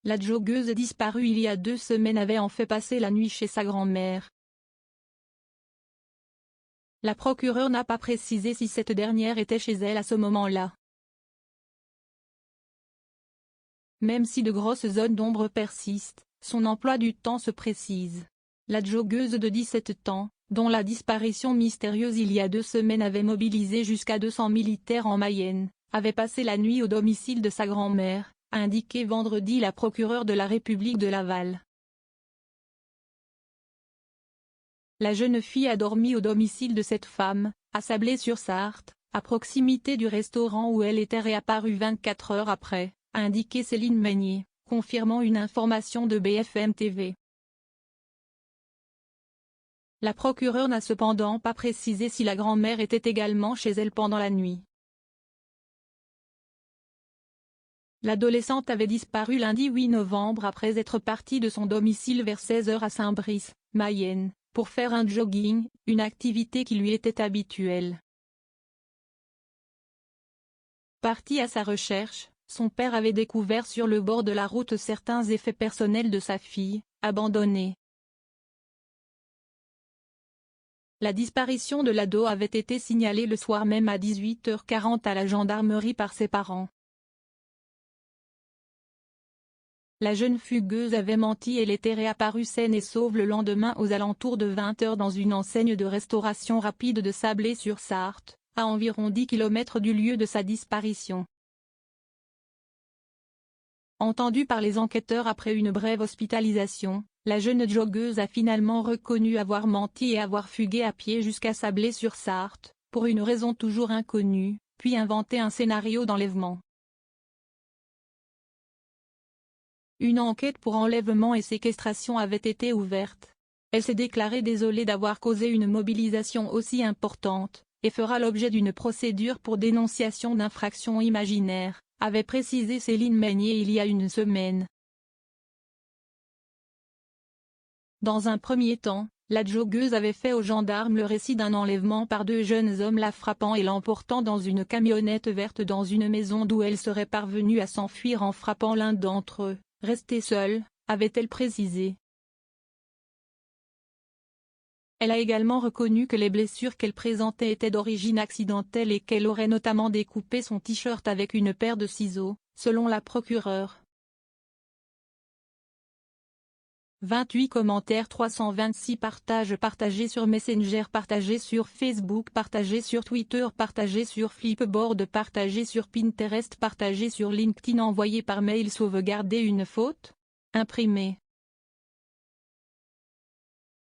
La joggeuse disparue il y a 2 semaines avait en fait passé la nuit chez sa grand-mère. La procureure n'a pas précisé si cette dernière était chez elle à ce moment-là. Même si de grosses zones d'ombre persistent, son emploi du temps se précise. La joggeuse de 17 ans, dont la disparition mystérieuse il y a 2 semaines avait mobilisé jusqu'à 200 militaires en Mayenne, avait passé la nuit au domicile de sa grand-mère, a indiqué vendredi la procureure de la République de Laval. La jeune fille a dormi au domicile de cette femme, à Sablé-sur-Sarthe, à proximité du restaurant où elle était réapparue 24 heures après, a indiqué Céline Meignier, confirmant une information de BFM TV. La procureure n'a cependant pas précisé si la grand-mère était également chez elle pendant la nuit. L'adolescente avait disparu lundi 8 novembre après être partie de son domicile vers 16 h à Saint-Brice, Mayenne, pour faire un jogging, une activité qui lui était habituelle. Parti à sa recherche, son père avait découvert sur le bord de la route certains effets personnels de sa fille, abandonnée. La disparition de l'ado avait été signalée le soir même à 18h40 à la gendarmerie par ses parents. La jeune fugueuse avait menti et elle était réapparue saine et sauve le lendemain aux alentours de 20 h dans une enseigne de restauration rapide de Sablé-sur-Sarthe, à environ 10 km du lieu de sa disparition. Entendue par les enquêteurs après une brève hospitalisation, la jeune joggeuse a finalement reconnu avoir menti et avoir fugué à pied jusqu'à Sablé-sur-Sarthe, pour une raison toujours inconnue, puis inventé un scénario d'enlèvement. Une enquête pour enlèvement et séquestration avait été ouverte. Elle s'est déclarée désolée d'avoir causé une mobilisation aussi importante, et fera l'objet d'une procédure pour dénonciation d'infraction imaginaire, avait précisé Céline Meignier il y a une semaine. Dans un premier temps, la joggeuse avait fait aux gendarmes le récit d'un enlèvement par 2 jeunes hommes la frappant et l'emportant dans une camionnette verte dans une maison d'où elle serait parvenue à s'enfuir en frappant l'un d'entre eux, restée seule, avait-elle précisé. Elle a également reconnu que les blessures qu'elle présentait étaient d'origine accidentelle et qu'elle aurait notamment découpé son t-shirt avec une paire de ciseaux, selon la procureure. 28 commentaires 326 partages partagés sur Messenger partagés sur Facebook partagés sur Twitter partagés sur Flipboard partagés sur Pinterest partagés sur LinkedIn envoyé par mail sauvegarder une faute? Imprimé.